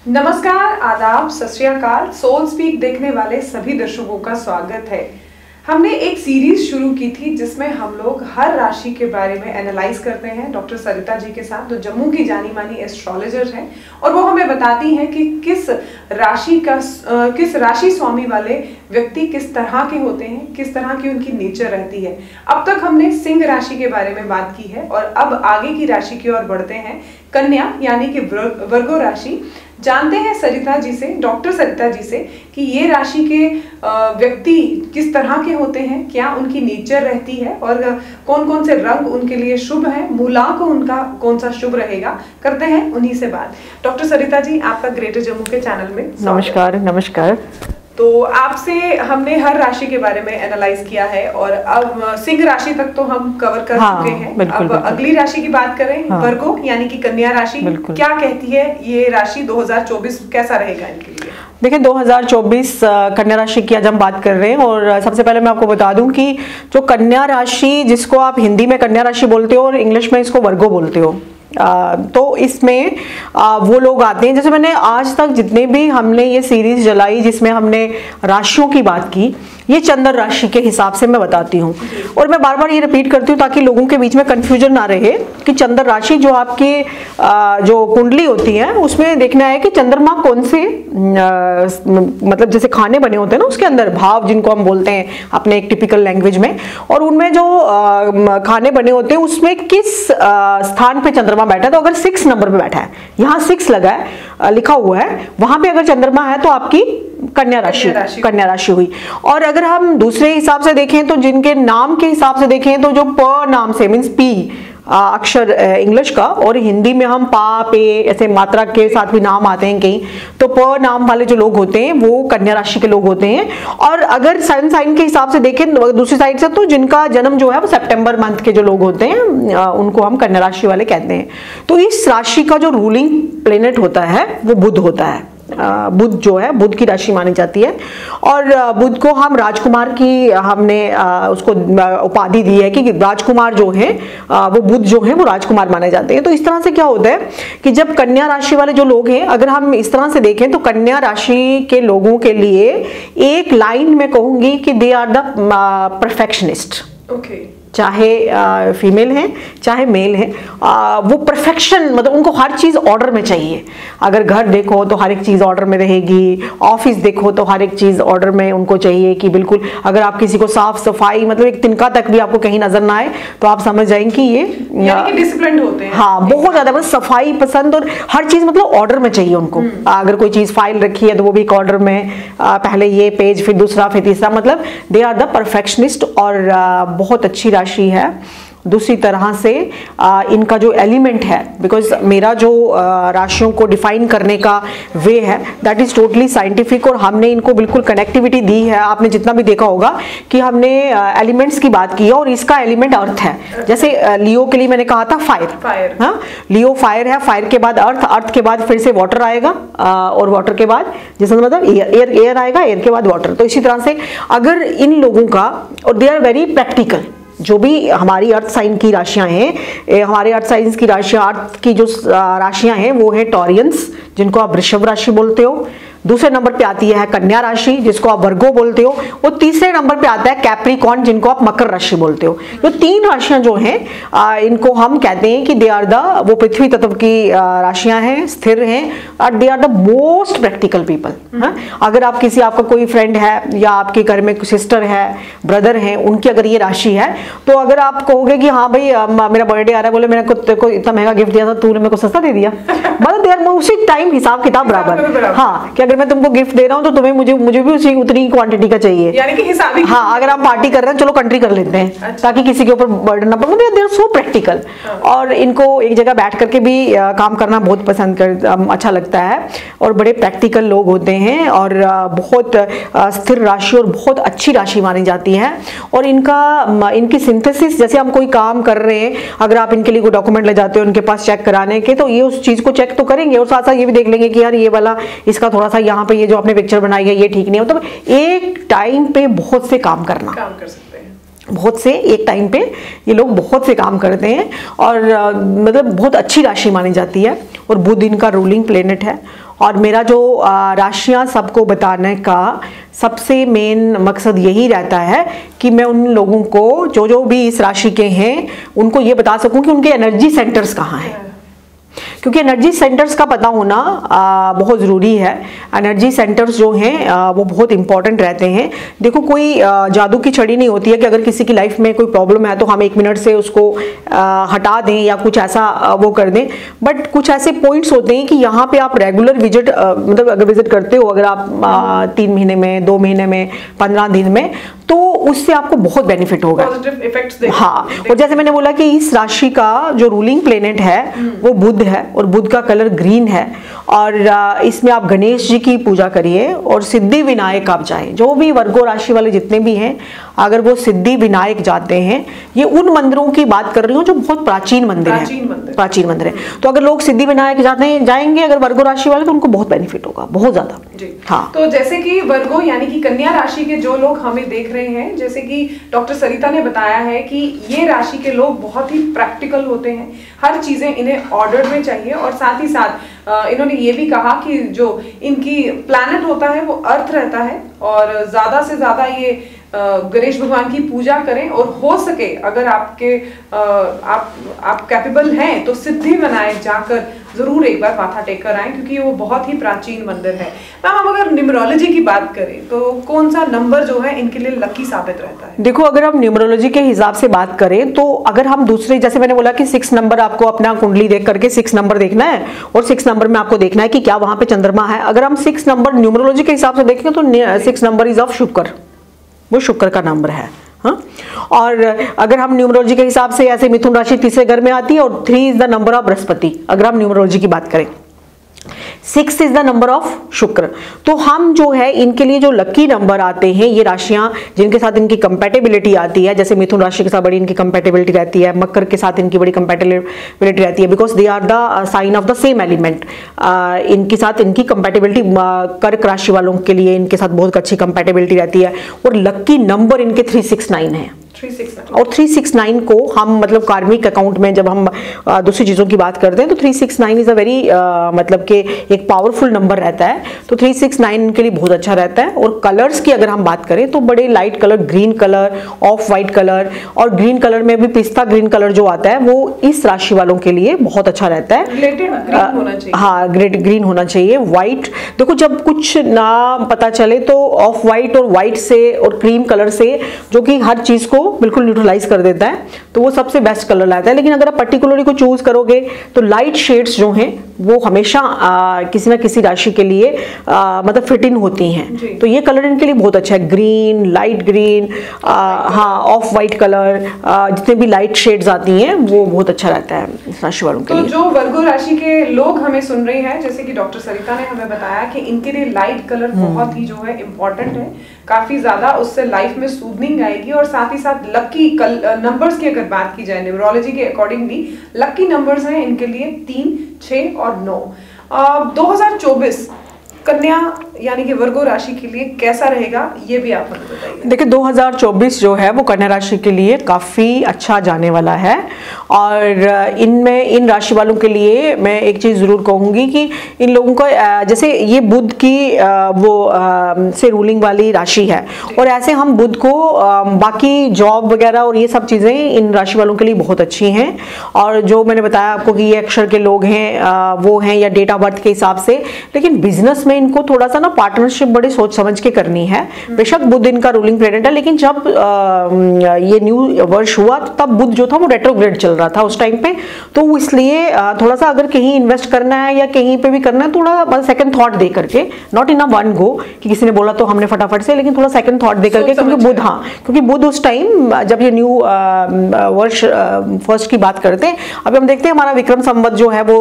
नमस्कार, आदाब, सत श्री अकाल। सोल स्पीक देखने वाले सभी दर्शकों का स्वागत है। हमने एक सीरीज शुरू की थी जिसमें हम लोग हर राशि के बारे में एनालाइज करते हैं डॉक्टर सरिता जी के साथ, जो जम्मू की जानी मानी एस्ट्रोलॉजर हैं, और वो हमें बताती हैं कि किस राशि स्वामी वाले व्यक्ति किस तरह के होते हैं, किस तरह की उनकी नेचर रहती है। अब तक हमने सिंह राशि के बारे में बात की है और अब आगे की राशि की ओर बढ़ते हैं, कन्या यानी कि वर्गो राशि। जानते हैं सरिता जी से, डॉक्टर सरिता जी से, कि ये राशि के व्यक्ति किस तरह के होते हैं, क्या उनकी नेचर रहती है और कौन कौन से रंग उनके लिए शुभ है, मूलांक उनका कौन सा शुभ रहेगा। करते हैं उन्हीं से बात। डॉक्टर सरिता जी, आपका ग्रेटर जम्मू के चैनल में नमस्कार। नमस्कार। तो आपसे हमने हर राशि के बारे में एनालाइज किया है और अब सिंह राशि तक तो हम कवर कर चुके हैं। अब अगली राशि की बात करें, वर्गो यानी कि कन्या राशि, क्या कहती है ये राशि? 2024 कैसा रहेगा इनके लिए? देखिए, 2024 कन्या राशि की आज हम बात कर रहे हैं और सबसे पहले मैं आपको बता दूं कि जो कन्या राशि, जिसको आप हिंदी में कन्या राशि बोलते हो और इंग्लिश में इसको वर्गो बोलते हो, तो इसमें वो लोग आते हैं, जैसे मैंने आज तक जितने भी हमने ये सीरीज चलाई जिसमें हमने राशियों की बात की, ये चंद्र राशि के हिसाब से मैं बताती हूँ। और मैं बार बार ये रिपीट करती हूँ ताकि लोगों के बीच में कंफ्यूजन ना रहे कि चंद्र राशि जो आपकी जो कुंडली होती है उसमें देखना है कि चंद्रमा कौन से मतलब जैसे खाने बने होते हैं ना, उसके अंदर भाव जिनको हम बोलते हैं अपने एक टिपिकल लैंग्वेज में, और उनमें जो खाने बने होते हैं उसमें किस स्थान पे चंद्रमा बैठा है। तो अगर 6 नंबर पे बैठा है, यहाँ 6 लगा है, लिखा हुआ है, वहां पे अगर चंद्रमा है तो आपकी कन्या राशि हुई। और अगर हम दूसरे हिसाब से देखें तो जिनके नाम के हिसाब से देखें तो जो प नाम से मीन्स पी अक्षर इंग्लिश का, और हिंदी में हम पा पे ऐसे मात्रा के साथ भी नाम आते हैं कहीं, तो प नाम वाले जो लोग होते हैं वो कन्या राशि के लोग होते हैं। और अगर सन साइन के हिसाब से देखें दूसरी साइड से, तो जिनका जन्म जो है वो सितंबर मंथ के जो लोग होते हैं उनको हम कन्या राशि वाले कहते हैं। तो इस राशि का जो रूलिंग प्लेनेट होता है वो बुध होता है। बुध जो है, बुध की राशि मानी जाती है और बुध को हम राजकुमार की हमने उसको उपाधि दी है कि राजकुमार जो है वो बुध जो है वो राजकुमार माने जाते हैं। तो इस तरह से क्या होता है कि जब कन्या राशि वाले जो लोग हैं, अगर हम इस तरह से देखें तो कन्या राशि के लोगों के लिए एक लाइन में कहूंगी कि दे आर द परफेक्शनिस्ट। चाहे फीमेल है चाहे मेल है, वो परफेक्शन, मतलब उनको हर चीज ऑर्डर में चाहिए। अगर घर देखो तो हर एक चीज ऑर्डर में रहेगी, ऑफिस देखो तो हर एक चीज ऑर्डर में उनको चाहिए कि बिल्कुल, अगर आप किसी को साफ सफाई मतलब एक तिनका तक भी आपको कहीं नजर ना आए तो आप समझ जाएंगे कि ये डिसिप्लिन्ड होते हैं। हाँ, बहुत ज्यादा, बस सफाई पसंद और हर चीज मतलब ऑर्डर में चाहिए उनको। अगर कोई चीज फाइल रखी है तो वो भी एक ऑर्डर में, पहले ये पेज फिर दूसरा फिर तीसरा, मतलब दे आर द परफेक्शनिस्ट। और बहुत अच्छी राशि है। दूसरी तरह से इनका जो एलिमेंट है, बिकॉज मेरा जो राशियों को डिफाइन करने का वे है दैट इज टोटली साइंटिफिक, और हमने इनको बिल्कुल कनेक्टिविटी दी है। आपने जितना भी देखा होगा कि हमने एलिमेंट्स की बात की है और इसका एलिमेंट अर्थ है। जैसे लियो के लिए मैंने कहा था फायर, हाँ, लियो फायर है, फायर के बाद अर्थ, अर्थ के बाद फिर से वाटर आएगा, और वाटर के बाद जैसे मतलब एयर आएगा, एयर के बाद वाटर। तो इसी तरह से अगर इन लोगों का, और दे आर वेरी प्रैक्टिकल, जो भी हमारी अर्थ साइन की राशियां हैं, हमारे अर्थ साइंस की राशियां, अर्थ की जो राशियां हैं वो है टॉरियंस, जिनको आप वृषभ राशि बोलते हो। दूसरे नंबर पे आती है कन्या राशि, जिसको आप वर्गो बोलते हो। और तीसरे नंबर पे आता है कैप्रिकॉर्न, जिनको आप मकर राशि बोलते हो। ये 3 राशियां जो हैं इनको हम कहते हैं कि दे आर द, वो पृथ्वी तत्व की राशियां हैं, स्थिर हैं, और they are the most practical people. अगर आप किसी, आपका कोई फ्रेंड है या आपके घर में सिस्टर है, ब्रदर है, उनकी अगर ये राशि है, तो अगर आप कहोगे कि हाँ भाई मेरा बर्थडे आ रहा है, बोले मेरे को इतना महंगा गिफ्ट दिया था, तूने मेरे को सस्ता दे दिया, मतलब दे आर उसी टाइम हिसाब किताब बराबर। हाँ, कि अगर मैं तुमको गिफ्ट दे रहा हूँ तो तुम्हें मुझे भी उसी उतनी क्वांटिटी का चाहिए, यानी कि हिसाबी। हाँ, अगर आप पार्टी कर रहे हैं, चलो कंट्री कर लेते हैं। अच्छा। ताकि किसी के ऊपर बर्डन ना पड़े। दे आर सो प्रैक्टिकल, और इनको एक जगह बैठ करके भी काम करना बहुत अच्छा लगता है, और बड़े प्रैक्टिकल लोग होते हैं, और बहुत स्थिर राशि और बहुत अच्छी राशि मानी जाती है। और इनकी सिंथेसिस, जैसे हम कोई काम कर रहे हैं, अगर आप इनके लिए कोई डॉक्यूमेंट ले जाते हो उनके पास चेक कराने के, तो ये उस चीज को चेक तो करेंगे और साथ साथ ये भी देख लेंगे कि यार ये वाला, इसका थोड़ा सा यहाँ पे ये जो आपने पिक्चर बनाई है ये ठीक नहीं है। मतलब एक टाइम पे बहुत से काम कर सकते हैं, बहुत से एक टाइम पे ये लोग बहुत से काम करते हैं, और मतलब बहुत अच्छी राशि मानी जाती है। और बुध इनका रूलिंग प्लेनेट है, और मेरा जो राशियां सबको बताने का सबसे मेन मकसद यही रहता है कि मैं उन लोगों को जो भी इस राशि के हैं उनको ये बता सकूं कि उनके एनर्जी सेंटर्स कहाँ हैं, क्योंकि एनर्जी सेंटर्स का पता होना बहुत ज़रूरी है। एनर्जी सेंटर्स जो हैं वो बहुत इंपॉर्टेंट रहते हैं। देखो, कोई जादू की छड़ी नहीं होती है कि अगर किसी की लाइफ में कोई प्रॉब्लम है तो हम 1 मिनट से उसको हटा दें या कुछ ऐसा वो कर दें, बट कुछ ऐसे पॉइंट्स होते हैं कि यहाँ पे आप रेगुलर विजिट मतलब अगर विजिट करते हो, अगर आप 3 महीने में, 2 महीने में, 15 दिन में, तो उससे आपको बहुत बेनिफिट होगा, पॉजिटिव इफेक्ट्स देगा। हाँ, और जैसे मैंने बोला कि इस राशि का जो रूलिंग प्लेनेट है वो बुध है और बुध का कलर ग्रीन है, और इसमें आप गणेश जी की पूजा करिए और सिद्धि विनायक आप जाएं। जो भी वर्गो राशि वाले जितने भी हैं, अगर वो सिद्धि विनायक जाते हैं, ये उन मंदिरों की बात कर रही हूँ जो बहुत प्राचीन मंदिर है, प्राचीन मंदिर है, तो अगर लोग सिद्धि विनायक जाएंगे अगर वर्गो राशि वाले, तो उनको बहुत बेनिफिट होगा, बहुत ज्यादा। हाँ, तो जैसे कि वर्गो यानी कि कन्या राशि के जो लोग हमें देख रहे हैं, जैसे कि डॉक्टर सरिता ने बताया है कि ये राशि के लोग बहुत ही प्रैक्टिकल होते हैं, हर चीजें इन्हें ऑर्डर में चाहिए, और साथ ही साथ इन्होंने ये भी कहा कि जो इनकी प्लैनेट होता है वो अर्थ रहता है, और ज्यादा से ज्यादा ये गणेश भगवान की पूजा करें, और हो सके अगर आपके आप कैपेबल हैं तो सिद्धि विनायक जाकर जरूर एक बार माथा टेक कर आए, क्योंकि वो बहुत ही प्राचीन मंदिर है। मैम, हम अगर न्यूमरोलॉजी की बात करें तो कौन सा नंबर जो है इनके लिए लकी साबित रहता है? देखो, अगर हम न्यूमरोलॉजी के हिसाब से बात करें तो अगर हम दूसरे, जैसे मैंने बोला कि 6 नंबर आपको अपना कुंडली देख करके 6 नंबर देखना है, और 6 नंबर में आपको देखना है कि क्या वहां पे चंद्रमा है। अगर हम 6 नंबर न्यूमरोलॉजी के हिसाब से देखेंगे तो 6 नंबर इज ऑफ शुक्र, वो शुक्र का नंबर है। हाँ, और अगर हम न्यूमरोलॉजी के हिसाब से, ऐसे मिथुन राशि तीसरे घर में आती है, और 3 is the number of Brihaspati, अगर हम न्यूमरोलॉजी की बात करें। 6 इज द नंबर ऑफ शुक्र। तो हम जो है इनके लिए जो लकी नंबर आते हैं, ये राशियां जिनके साथ इनकी कंपैटिबिलिटी आती है, जैसे मिथुन राशि के साथ बड़ी इनकी कंपैटिबिलिटी रहती है, मकर के साथ इनकी बड़ी कंपैटिबिलिटी रहती है, because they are the sign of the same element. इनके साथ इनकी कंपैटिबिलिटी, कर्क राशि वालों के लिए इनके साथ बहुत अच्छी कंपैटिबिलिटी रहती है, और लकी नंबर इनके 369 है। 369 और 369 को हम मतलब कार्मिक अकाउंट में जब हम दूसरी चीज़ों की बात करते हैं तो 369 इज़ अ वेरी मतलब कि एक पावरफुल नंबर रहता है, तो 369 के लिए बहुत अच्छा रहता है। और कलर्स की अगर हम बात करें तो बड़े light colour, green colour, of white colour, और ग्रीन कलर में भी पिस्ता ग्रीन कलर जो आता है वो इस राशि वालों के लिए बहुत अच्छा रहता है। रिलेटेड ग्रीन होना चाहिए। हाँ, ग्रीन होना चाहिए। व्हाइट, देखो जब कुछ ना पता चले तो ऑफ वाइट और व्हाइट से और क्रीम कलर से, जो कि हर चीज को बिल्कुल न्यूट्रलाइज कर देता है, तो वो सबसे बेस्ट कलर लाता है। लेकिन अगर आप पर्टिकुलरली को चूज करोगे तो लाइट शेड्स जो हैं वो हमेशा किसी ना किसी राशि के लिए मतलब फिट इन होती हैं, तो ये कलर इनके लिए बहुत अच्छा है। ग्रीन, लाइट ग्रीन, हाँ, ऑफ वाइट कलर, जितने भी लाइट शेड्स आती हैं वो बहुत अच्छा रहता है इस राशि वालों के लिए। तो जो वर्गो राशि के लोग हमें सुन रहे हैं, जैसे कि डॉक्टर सरिता ने हमें बताया कि इनके लिए लाइट कलर बहुत ही जो है इम्पोर्टेंट है, काफी ज्यादा, उससे लाइफ में सूदनिंग आएगी। और साथ ही साथ लकी नंबर्स की अगर बात की जाए न्यूमरोलॉजी के अकॉर्डिंगली, लकी नंबर्स हैं इनके लिए 3, 6 और 9। 2024 कन्या यानी कि वर्गो राशि के लिए कैसा रहेगा, ये भी आप हमें बताइए। देखिए, 2024 जो है वो कन्या राशि के लिए काफ़ी अच्छा जाने वाला है, और इनमें इन राशि वालों के लिए मैं एक चीज़ ज़रूर कहूँगी कि इन लोगों को जैसे ये बुध की से रूलिंग वाली राशि है, और ऐसे हम बुध को बाकी जॉब वगैरह और ये सब चीज़ें इन राशि वालों के लिए बहुत अच्छी हैं। और जो मैंने बताया आपको कि ये अक्षर के लोग हैं वो हैं, या डेट ऑफ बर्थ के हिसाब से, लेकिन बिजनेस में इनको थोड़ा सा ना पार्टनरशिप बड़ी सोच समझ के करनी है। बेशक बुध इनका रूलिंग प्लेनेट है, लेकिन जब ये न्यू वर्ष हुआ तब बुध जो था वो रेट्रोग्रेड चल रहा था उस टाइम पे, तो इसलिए थोड़ा सा अगर कहीं इन्वेस्ट करना है या कहीं पे भी करना है, थोड़ा सेकंड थॉट दे करके, not in a one go कि किसी ने बोला तो हमने फटाफट से, लेकिन थोड़ा सेकंड थॉट दे करके, क्योंकि बुध, हाँ, क्योंकि बुध उस टाइम जब ये न्यू वर्ष फर्स्ट की बात करते हैं, अभी हम देखते हैं हमारा विक्रम संवत जो है वो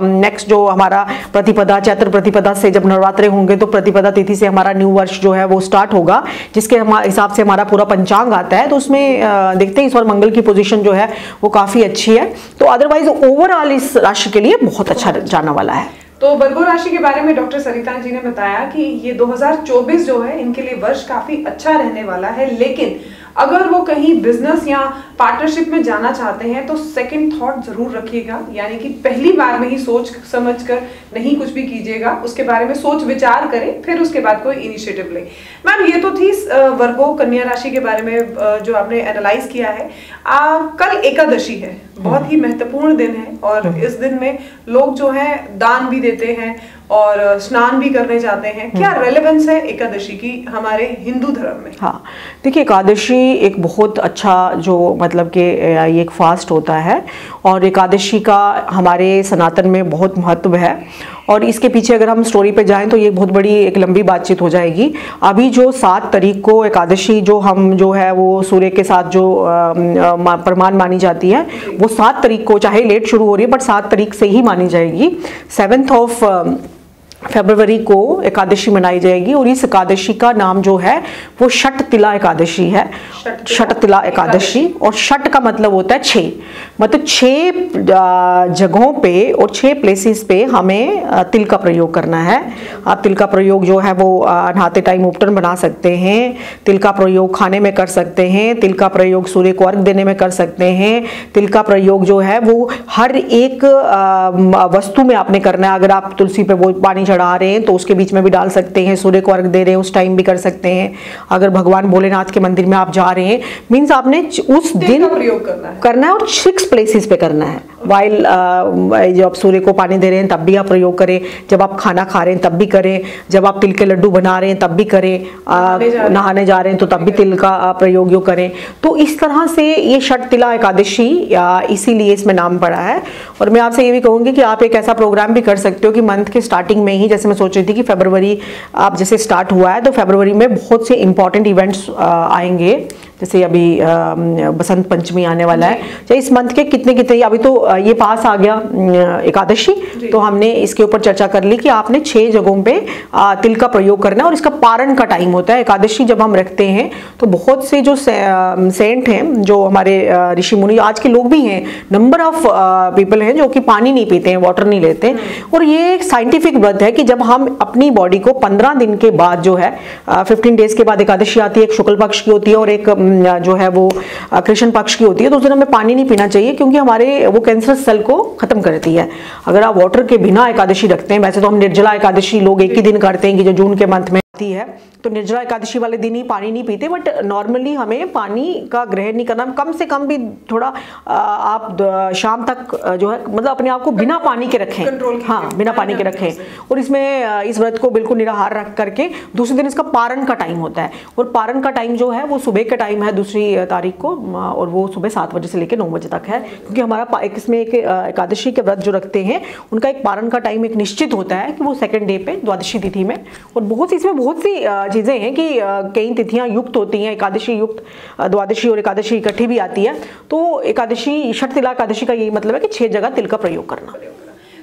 नेक्स्ट जो हमारा प्रतिपदा, चैत्र प्रतिपदा से जब नवरात्रे होंगे तो प्रतिपदा तिथि से हमारा न्यू वर्ष जो है वो स्टार्ट होगा, जिसके हिसाब से हमारा पूरा पंचांग आता है। तो उसमें देखते हैं इस बार मंगल की पोजीशन जो है वो काफी अच्छी है, तो अदरवाइज ओवरऑल इस राशि के लिए बहुत अच्छा जाने वाला है। तो वर्गो राशि के बारे में डॉक्टर सरिता जी ने बताया कि ये 2024 जो है इनके लिए वर्ष काफी अच्छा रहने वाला है, लेकिन अगर वो कहीं बिजनेस या पार्टनरशिप में जाना चाहते हैं तो सेकंड थॉट जरूर रखिएगा, यानी कि पहली बार में ही सोच समझ कर नहीं कुछ भी कीजिएगा, उसके बारे में सोच विचार करें, फिर उसके बाद कोई इनिशिएटिव लें। मैम ये तो थी वर्गो कन्या राशि के बारे में जो आपने एनालाइज किया है। कल एकादशी है, बहुत ही महत्वपूर्ण दिन है और इस दिन में लोग जो है दान भी देते हैं और स्नान भी करने जाते हैं। क्या रेलेवेंस है एकादशी की हमारे हिंदू धर्म में? हाँ, देखिए एकादशी एक बहुत अच्छा जो मतलब कि ये एक फास्ट होता है और एकादशी का हमारे सनातन में बहुत महत्व है और इसके पीछे अगर हम स्टोरी पे जाएं तो ये बहुत बड़ी एक लंबी बातचीत हो जाएगी। अभी जो 7 तारीख को एकादशी जो हम जो है वो सूर्य के साथ जो प्रमाण मानी जाती है वो 7 तारीख को, चाहे लेट शुरू हो रही है बट 7 तारीख से ही मानी जाएगी। 7 फरवरी को एकादशी मनाई जाएगी और इस एकादशी का नाम जो है वो षट तिला एकादशी है। षट तिला एकादशी, और षट का मतलब होता है 6, मतलब 6 जगहों पे और 6 प्लेसेस पे हमें तिल का प्रयोग करना है। आप तिल का प्रयोग जो है वो नहाते टाइम उपटन बना सकते हैं, तिल का प्रयोग खाने में कर सकते हैं, तिल का प्रयोग सूर्य को अर्घ देने में कर सकते हैं, तिल का प्रयोग जो है वो हर एक वस्तु में आपने करना है। अगर आप तुलसी पे वो पानी चढ़ा रहे हैं तो उसके बीच में भी डाल सकते हैं, सूर्य को अर्घ दे रहे हैं उस टाइम भी कर सकते हैं। अगर भगवान भोलेनाथ के मंदिर में आप जा रहे हैं मीन्स आपने उस दिन प्रयोग करना है और 6 प्लेसेस पे करना है। वाइल जब आप सूर्य को पानी दे रहे हैं तब भी आप प्रयोग करें, जब आप खाना खा रहे हैं तब भी करें, जब आप तिल के लड्डू बना रहे हैं तब भी करें, नहाने जा रहे हैं तो तब भी तिल का प्रयोग करें। तो इस तरह से ये षट तिला एकादशी इसीलिए इसमें नाम पड़ा है। और मैं आपसे ये भी कहूँगी कि आप एक ऐसा प्रोग्राम भी कर सकते हो कि मंथ के स्टार्टिंग में ही, जैसे मैं सोच रही थी कि फरवरी आप जैसे स्टार्ट हुआ है तो फरवरी में बहुत से इंपॉर्टेंट इवेंट्स आएंगे, जैसे अभी बसंत पंचमी आने वाला है, चाहे इस मंथ के कितने अभी तो ये पास आ गया एकादशी, तो हमने इसके ऊपर चर्चा कर ली कि आपने 6 जगहों पे तिल का प्रयोग करना है और इसका पारण का टाइम होता है। एकादशी जब हम रखते हैं तो बहुत से जो सेंट हैं, जो हमारे ऋषि मुनि, आज के लोग भी हैं, नंबर ऑफ पीपल हैं जो कि पानी नहीं पीते हैं, वाटर नहीं लेते। और ये एक साइंटिफिक व्रत है कि जब हम अपनी बॉडी को 15 दिन के बाद जो है 15 डेज के बाद एकादशी आती है, एक शुक्ल पक्ष की होती है और एक जो है वो कृष्ण पक्ष की होती है, तो उस दिन हमें पानी नहीं पीना चाहिए क्योंकि हमारे वो कैंसरस सेल को खत्म करती है। अगर आप वाटर के बिना एकादशी रखते हैं, वैसे तो हम निर्जला एकादशी लोग एक ही दिन करते हैं कि जो जून के मंथ में आती है, तो निर्जला एकादशी वाले दिन ही पानी नहीं पीते, बट नॉर्मली हमें पानी का ग्रहण नहीं करना, कम से कम भी थोड़ा आप शाम तक जो है मतलब अपने आप को बिना पानी के रखें, हाँ बिना पानी के रखें। और इसमें इस व्रत को बिल्कुल निराहार रख करके दूसरे दिन इसका पारण का टाइम होता है और पारण का टाइम जो है वो सुबह का टाइम है 2 तारीख को, और वो सुबह 7 बजे से लेकर 9 बजे तक है, क्योंकि हमारा इसमें एक एकादशी के व्रत जो रखते हैं उनका एक पारण का टाइम एक निश्चित होता है कि वो सेकंड डे पे द्वादशी तिथि में। और बहुत इसमें बहुत सी चीज़ें हैं कि कई तिथियां युक्त होती हैं, एकादशी युक्त, द्वादशी और एकादशी इकट्ठी भी आती है। तो एकादशी षट तिला एकादशी का यही मतलब है कि 6 जगह तिल का प्रयोग करना।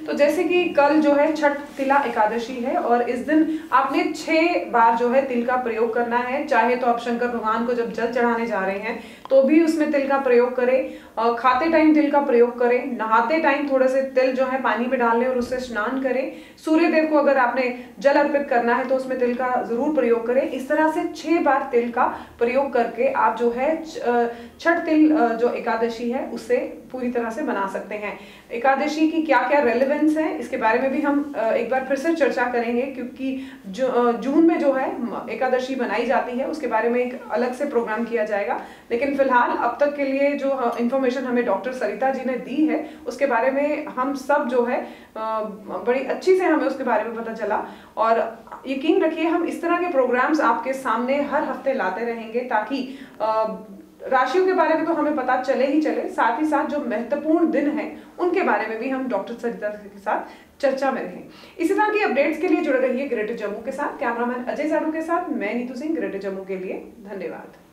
तो जैसे कि कल जो है छठ तिला एकादशी है और इस दिन आपने 6 बार जो है तिल का प्रयोग करना है। चाहे तो आप शंकर भगवान को जब जल चढ़ाने जा रहे हैं तो भी उसमें तिल का प्रयोग करें, खाते टाइम तिल का प्रयोग करें, नहाते टाइम थोड़े से तिल जो है पानी में डाल लें और उससे स्नान करें। सूर्य देव को अगर आपने जल अर्पित करना है तो उसमें तिल का जरूर प्रयोग करें। इस तरह से 6 बार तिल का प्रयोग करके आप जो है छठ तिल जो एकादशी है उससे पूरी तरह से बना सकते हैं। एकादशी की क्या क्या रेलेवेंस है इसके बारे में भी हम एक बार फिर से चर्चा करेंगे, क्योंकि जून में जो है एकादशी बनाई जाती है उसके बारे में एक अलग से प्रोग्राम किया जाएगा। लेकिन फिलहाल अब तक के लिए जो इंफॉर्मेशन हमें डॉक्टर सरिता जी ने दी है उसके बारे में हम सब जो है बड़ी अच्छी से हमें उसके बारे में पता चला। और यकीन रखिए हम इस तरह के प्रोग्राम्स आपके सामने हर हफ्ते लाते रहेंगे ताकि राशियों के बारे में तो हमें पता चले ही चले, साथ ही साथ जो महत्वपूर्ण दिन हैं उनके बारे में भी हम डॉक्टर सरिता के साथ चर्चा में रहें। इसी तरह की अपडेट्स के लिए जुड़े रहिए ग्रेटर जम्मू के साथ। कैमरामैन अजय साडू के साथ मैं नीतू सिंह, ग्रेटर जम्मू के लिए धन्यवाद।